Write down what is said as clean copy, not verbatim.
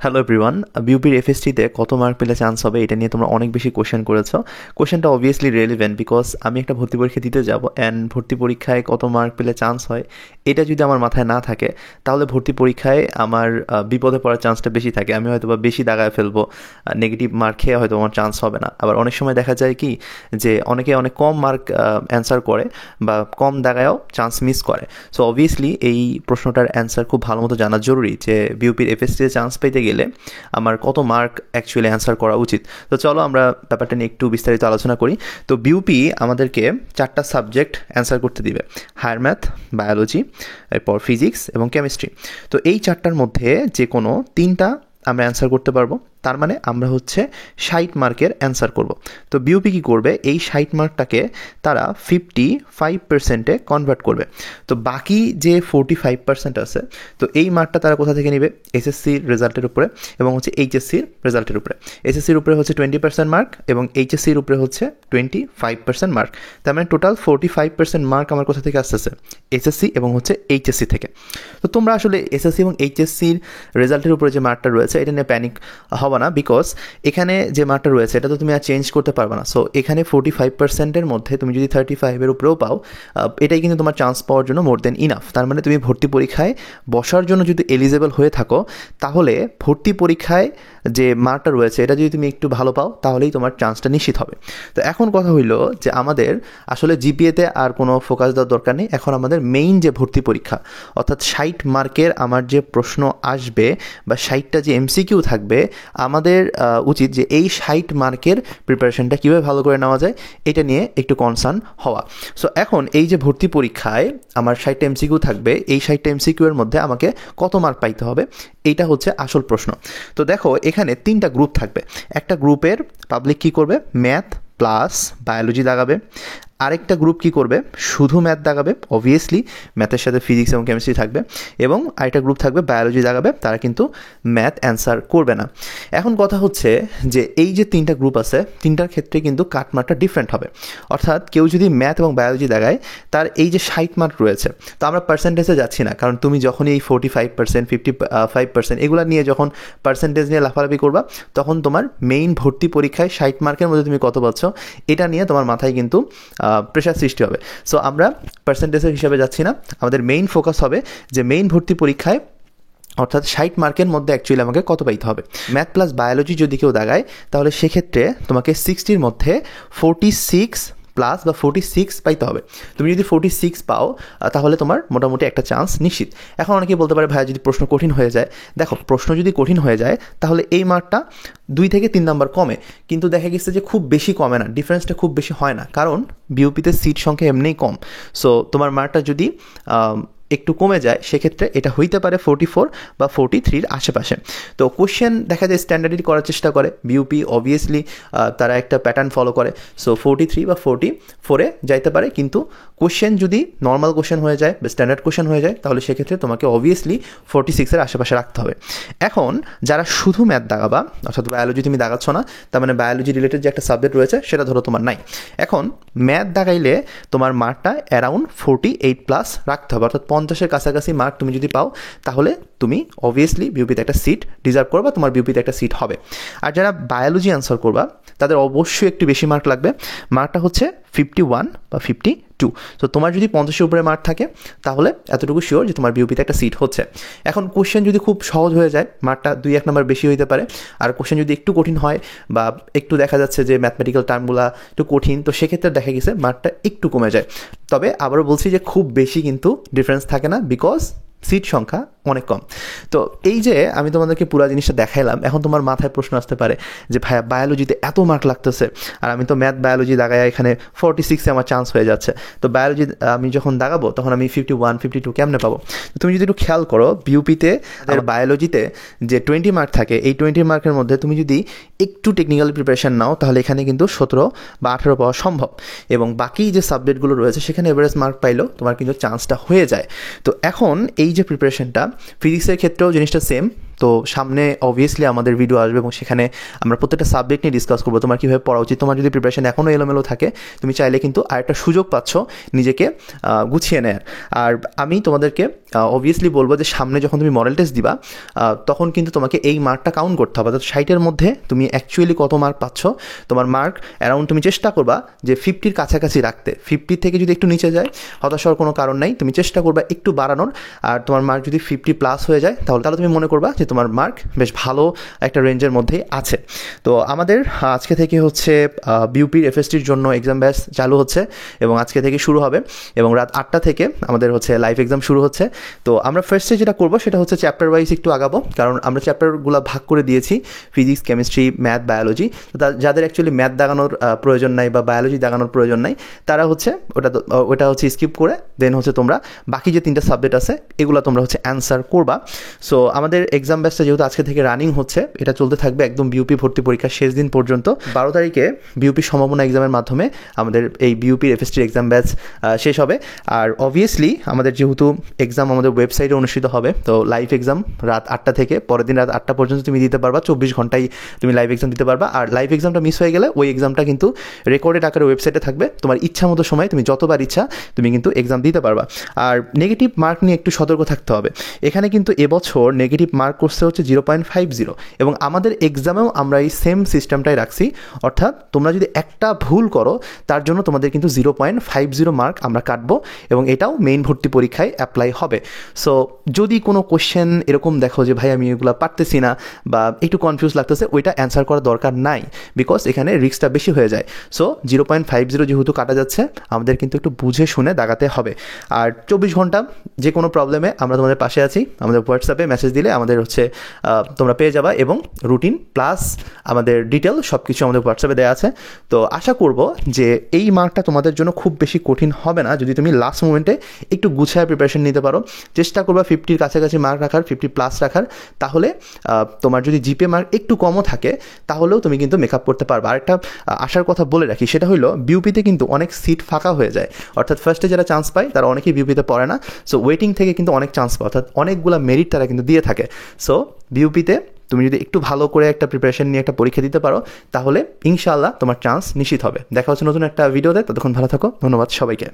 Hello everyone, বিউপির এফএসটিতে কত mark পেলে chance হবে এটা নিয়ে তোমরা অনেক বেশি কোয়েশ্চেন করেছো। কোয়েশ্চেনটা অবভিয়াসলি রেলিভেন্ট বিকজ আমি একটা ভর্তি পরীক্ষা দিতে যাব অ্যান্ড ভর্তি পরীক্ষায় কত মার্ক পেলে চান্স হয় এটা যদি আমার মাথায় না থাকে তাহলে ভর্তি পরীক্ষায় আমার বিপদে পড়ার চান্সটা বেশি থাকে। আমি হয়তো বা বেশি দাগায় ফেলবো, নেগেটিভ মার্ক খেয়ে হয়তো আমার চান্স হবে না। আবার অনেক সময় দেখা যায় কি যে অনেকে অনেক কম মার্ক অ্যান্সার করে বা কম দাগায়ও চান্স মিস করে। সো অবভিয়াসলি এই প্রশ্নটার অ্যান্সার খুব ভালো মতো জানা জরুরি যে বিউপির এফএসটিতে চান্স পেতে গেলে আমার কত মার্ক অ্যাকচুয়ালি অ্যান্সার করা উচিত। তো চলো আমরা ব্যাপারটা নিয়ে একটু বিস্তারিত আলোচনা করি। তো বিউপি আমাদেরকে 4টা সাবজেক্ট অ্যান্সার করতে দিবে, হায়ার ম্যাথ, বায়োলজি, এরপর ফিজিক্স এবং কেমিস্ট্রি। তো এই 4টার মধ্যে যে কোনো 3টা আমরা অ্যান্সার করতে পারবো, তার মানে আমরা হচ্ছে 60 মার্কের অ্যান্সার করব। তো বিউপি কী করবে, এই 60 মার্কটাকে তারা 55%-এ কনভার্ট করবে। তো বাকি যে 45% আছে, তো এই মার্কটা তারা কোথা থেকে নেবে, এসএসসির রেজাল্টের উপরে এবং হচ্ছে এইচএসসির রেজাল্টের উপরে। এসএসসির উপরে হচ্ছে 20% মার্ক এবং এইচএসসির উপরে হচ্ছে 25% মার্ক। তার মানে টোটাল 45% মার্ক আমার কোথা থেকে আসতেছে, এসএসসি এবং হচ্ছে এইচএসসি থেকে। তো তোমরা আসলে এসএসসি এবং এইচএসসির রেজাল্টের উপরে যে মার্কটা রয়েছে এটা নিয়ে প্যানিক হবে না, বিকজ এখানে যে মার্কটা রয়েছে এটা তো তুমি আর চেঞ্জ করতে পারবে না। সো এখানে 45%-এর মধ্যে তুমি যদি 35-এর উপরেও পাও, এটাই কিন্তু তোমার চান্স পাওয়ার জন্য মোর দেন ইনাফ। তার মানে তুমি ভর্তি পরীক্ষায় বসার জন্য যদি এলিজেবল হয়ে থাকো, তাহলে ভর্তি পরীক্ষায় যে মার্কটা রয়েছে এটা যদি তুমি একটু ভালো পাও তাহলেই তোমার চান্সটা নিশ্চিত হবে। তো এখন কথা হইল যে আমাদের আসলে জিপিএতে আর কোনো ফোকাস দেওয়ার দরকার নেই। এখন আমাদের মেইন যে ভর্তি পরীক্ষা, অর্থাৎ 60 মার্কের আমার যে প্রশ্ন আসবে বা 60টা যে এমসিকিউ থাকবে, আমাদের উচিত যে এই 60 মার্কের প্রিপারেশনটা কীভাবে ভালো করে নেওয়া যায় এটা নিয়ে একটু কনসার্ন হওয়া। সো এখন এই যে ভর্তি পরীক্ষায় আমার 60টা এমসিকিউ থাকবে, এই 60টা এমসিকিউ এর মধ্যে আমাকে কত মার্ক পাইতে হবে এইটা হচ্ছে আসল প্রশ্ন। তো দেখো এখানে 3টা গ্রুপ থাকবে। একটা গ্রুপের পাবলিক কী করবে, ম্যাথ প্লাস বায়োলজি দাগাবে। আরেকটা গ্রুপ কী করবে, শুধু ম্যাথ দাগাবে, অবভিয়াসলি ম্যাথের সাথে ফিজিক্স এবং কেমিস্ট্রি থাকবে। এবং আরেকটা গ্রুপ থাকবে বায়োলজি দাগাবে, তারা কিন্তু ম্যাথ অ্যান্সার করবে না। এখন কথা হচ্ছে যে এই যে 3টা গ্রুপ আছে, 3টার ক্ষেত্রে কিন্তু কাটমার্কটা ডিফারেন্ট হবে। অর্থাৎ কেউ যদি ম্যাথ এবং বায়োলজি দাগায়, তার এই যে 60 মার্ক রয়েছে, তো আমরা পার্সেন্টেজে যাচ্ছি না, কারণ তুমি যখনই এই 45%, 55% এগুলো নিয়ে যখন পার্সেন্টেজ নিয়ে লাফালাফি করবা, তখন তোমার মেইন ভর্তি পরীক্ষায় 60 মার্কের মধ্যে তুমি কত পাচ্ছ এটা নিয়ে তোমার মাথায় কিন্তু প্রেশার সৃষ্টি হবে। সো আমরা পার্সেন্টেজের হিসাবে যাচ্ছি না, আমাদের মেইন ফোকাস হবে যে মেইন ভর্তি পরীক্ষায় অর্থাৎ 60 মার্কের মধ্যে অ্যাকচুয়ালি আমাকে কত পাইতে হবে। ম্যাথ প্লাস বায়োলজি যদি কেউ দাগায়, তাহলে সেক্ষেত্রে তোমাকে 60-র মধ্যে 46 প্লাস বা 46 পাইতে হবে। তুমি যদি 46 পাও তাহলে তোমার মোটামুটি একটা চান্স নিশ্চিত। এখন অনেকে বলতে পারে ভাইয়া যদি প্রশ্ন কঠিন হয়ে যায়, দেখো প্রশ্ন যদি কঠিন হয়ে যায় তাহলে এই মার্কটা 2 থেকে 3 নাম্বার কমে, কিন্তু দেখা গেছে যে খুব বেশি কমে না, ডিফারেন্সটা খুব বেশি হয় না, কারণ বিউপিতে সিট সংখ্যা এমনিই কম। সো তোমার মার্কটা যদি একটু কমে যায় সেক্ষেত্রে এটা হইতে পারে 44 বা 43-র আশেপাশে। তো কোশ্চেন দেখা যায় স্ট্যান্ডার্ডই করার চেষ্টা করে বিউপি, অবভিয়াসলি তারা একটা প্যাটার্ন ফলো করে। সো 43 বা 44-এ যাইতে পারে, কিন্তু কোশ্চেন যদি নর্মাল কোশ্চেন হয়ে যায় বা স্ট্যান্ডার্ড কোশ্চেন হয়ে যায় তাহলে সেক্ষেত্রে তোমাকে অবভিয়াসলি 46-এর আশেপাশে রাখতে হবে। এখন যারা শুধু ম্যাথ দাগাবা, অর্থাৎ বায়োলজি তুমি দাগাচ্ছ না, তার মানে বায়োলজি রিলেটেড যে একটা সাবজেক্ট রয়েছে সেটা ধরো তোমার নাই, এখন ম্যাথ দাগাইলে তোমার মার্কটা অ্যারাউন্ড 48 প্লাস রাখতে হবে। অর্থাৎ 50-এর কাছাকাছি মার্ক তুমি যদি পাও তাহলে তুমি অবভিয়াসলি বিউপিতে একটা সিট ডিজার্ভ করবা, তোমার বিউপিতে একটা সিট হবে। আর যারা বায়োলজি অ্যান্সার করবা তাদের অবশ্যই একটু বেশি মার্ক লাগবে, মার্কটা হচ্ছে 51 বা 52। তো তোমার যদি 50-এর উপরে মার্ক থাকে তাহলে এতটুকু শিওর যে তোমার বিউপিতে একটা সিট হচ্ছে। এখন কোশ্চেন যদি খুব সহজ হয়ে যায়, মার্কটা 2-1 নাম্বার বেশি হইতে পারে। আর কোশ্চেন যদি একটু কঠিন হয় বা একটু দেখা যাচ্ছে যে ম্যাথমেটিক্যাল টার্মগুলো একটু কঠিন, তো সেক্ষেত্রে দেখা গেছে মার্কটা একটু কমে যায়। তবে আবারও বলছি যে খুব বেশি কিন্তু ডিফারেন্স থাকে না, বিকজ সিট সংখ্যা অনেক কম। তো এই যে আমি তোমাদেরকে পুরো জিনিসটা দেখাইলাম, এখন তোমার মাথায় প্রশ্ন আসতে পারে যে ভাইয়া বায়োলজিতে এত মার্ক লাগতেছে আর আমি তো ম্যাথ বায়োলজি দাগায় এখানে 46-এ আমার চান্স হয়ে যাচ্ছে, তো বায়োলজি আমি যখন দাগাবো তখন আমি 51, 52 কেমনে পাবো? তুমি যদি একটু খেয়াল করো, বিউপিতে আর বায়োলজিতে যে 20 মার্ক থাকে, এই 20 মার্কের মধ্যে তুমি যদি একটু টেকনিক্যাল প্রিপারেশন নাও তাহলে এখানে কিন্তু 17 বা 18 পাওয়া সম্ভব, এবং বাকি যে সাবজেক্টগুলো রয়েছে সেখানে এভারেজ মার্ক পাইলেও তোমার কিন্তু চান্সটা হয়ে যায়। তো এখন এই যে প্রিপারেশনটা, ফিজিক্সের ক্ষেত্রেও জিনিসটা সেম, তো সামনে অবভিয়াসলি আমাদের ভিডিও আসবে এবং সেখানে আমরা প্রত্যেকটা সাবজেক্ট নিয়ে ডিসকাস করবো, তোমার কীভাবে পড়া উচিত। তোমার যদি প্রিপারেশন এখনও এলোমেলো থাকে, তুমি চাইলে কিন্তু আরেকটা সুযোগ পাচ্ছ নিজেকে গুছিয়ে নেয়ার। আর আমি তোমাদেরকে অবভিয়াসলি বলবো যে সামনে যখন তুমি মডেল টেস্ট দিবা, তখন কিন্তু তোমাকে এই মার্কটা কাউন্ট করতে হবে। অর্থাৎ 60-এর মধ্যে তুমি অ্যাকচুয়ালি কত মার্ক পাচ্ছ, তোমার মার্ক অ্যারাউন্ড তুমি চেষ্টা করবা যে 50-র কাছাকাছি রাখতে। 50 থেকে যদি একটু নিচে যায়, হতাশ হওয়ার কোনো কারণ নাই, তুমি চেষ্টা করবা একটু বাড়ানোর। আর তোমার মার্ক যদি 50+ হয়ে যায়, তাহলে তুমি মনে করবা যে তোমার মার্ক বেশ ভালো একটা রেঞ্জের মধ্যেই আছে। তো আমাদের আজকে থেকে হচ্ছে বিউপির এফএসটির জন্য এক্সাম ব্যাচ চালু হচ্ছে এবং আজকে থেকে শুরু হবে এবং রাত 8টা থেকে আমাদের হচ্ছে লাইভ এক্সাম শুরু হচ্ছে। তো আমরা ফার্স্টে যেটা করবো সেটা হচ্ছে চ্যাপ্টার ওয়াইজ একটু আগাবো, কারণ আমরা চ্যাপ্টারগুলো ভাগ করে দিয়েছি ফিজিক্স, কেমিস্ট্রি, ম্যাথ, বায়োলজি। তো যাদের অ্যাকচুয়ালি ম্যাথ দাগানোর প্রয়োজন নাই বা বায়োলজি দাগানোর প্রয়োজন নাই, তারা হচ্ছে ওটা হচ্ছে স্কিপ করে দেন হচ্ছে তোমরা বাকি যে 3টা সাবজেক্ট আছে এগুলো তোমরা হচ্ছে অ্যান্সার করবা। সো আমাদের এক্সাম ব্যাচটা যেহেতু আজকে থেকে রানিং হচ্ছে, এটা চলতে থাকবে একদম বিউপি ভর্তি পরীক্ষার শেষ দিন পর্যন্ত। 12 তারিখে বিউপি সম্ভাবনা এক্সামের মাধ্যমে আমাদের এই বিউপির এফএসটির এক্সাম ব্যাচ শেষ হবে। আর অবভিয়াসলি আমাদের যেহেতু এক্সাম আমাদের ওয়েবসাইটে অনুষ্ঠিত হবে, তো লাইভ এক্সাম রাত 8টা থেকে পরের দিন রাত 8টা পর্যন্ত তুমি দিতে পারবা। 24 ঘন্টায় তুমি লাইভ এক্সাম দিতে পারবা। আর লাইভ এক্সামটা মিস হয়ে গেলে ওই এক্সামটা কিন্তু রেকর্ডেড আকারে ওয়েবসাইটে থাকবে। তোমার ইচ্ছা মতো সময় তুমি যতবার ইচ্ছা তুমি কিন্তু এক্সাম দিতে পারবা। আর নেগেটিভ মার্ক নিয়ে একটু সতর্ক থাকতে হবে। এখানে কিন্তু এবছর নেগেটিভ মার্ক করছে হচ্ছে 0.50 এবং আমাদের এক্সামেও আমরা এই সেম সিস্টেমটাই রাখছি। অর্থাৎ তোমরা যদি একটা ভুল করো তার জন্য তোমাদের কিন্তু 0.50 মার্ক আমরা কাটবো এবং এটাও মেইন ভর্তি পরীক্ষায় অ্যাপ্লাই হবে। সো যদি কোনো কোশ্চেন এরকম দেখো যে ভাই আমি এগুলো পারতেছি না বা একটু কনফিউজ লাগতেছে, ওইটা অ্যান্সার করার দরকার নাই, বিকজ এখানে রিস্কটা বেশি হয়ে যায়। সো 0.50 যেহেতু কাটা যাচ্ছে, আমাদের কিন্তু একটু বুঝে শুনে দাগাতে হবে। আর 24 ঘন্টা যে কোনো প্রবলেমে আমরা তোমাদের পাশে আছি। আমাদের হোয়াটসঅ্যাপে মেসেজ দিলে আমাদের হচ্ছে তোমরা পেয়ে যাবা এবং রুটিন প্লাস আমাদের ডিটেল সব কিছু আমাদের হোয়াটসঅ্যাপে দেওয়া আছে। তো আশা করব যে এই মার্কটা তোমাদের জন্য খুব বেশি কঠিন হবে না যদি তুমি লাস্ট মোমেন্টে একটু গুছায় প্রিপারেশন নিতে পারো। চেষ্টা করবা 50-র কাছাকাছি মার্ক রাখার, 50+ রাখার। তাহলে তোমার যদি জিপে মার্ক একটু কমও থাকে তাহলেও তুমি কিন্তু মেকআপ করতে পারবে। আরেকটা আসার কথা বলে রাখি, সেটা হলো বিউপিতে কিন্তু অনেক সিট ফাঁকা হয়ে যায়। অর্থাৎ ফার্স্টে যারা চান্স পায় তারা অনেকেই বিউপিতে পড়ে না। সো ওয়েটিং থেকে কিন্তু অনেক চান্স পায়, অর্থাৎ অনেকগুলো মেরিট তারা কিন্তু দিয়ে থাকে। সো বিউপিতে তুমি যদি একটু ভালো করে একটা প্রিপারেশন নিয়ে একটা পরীক্ষা দিতে পারো, তাহলে ইনশাআল্লাহ তোমার চান্স নিশ্চিত হবে। দেখা হচ্ছে নতুন একটা ভিডিওতে, ততক্ষণ ভালো থাকো। ধন্যবাদ সবাইকে।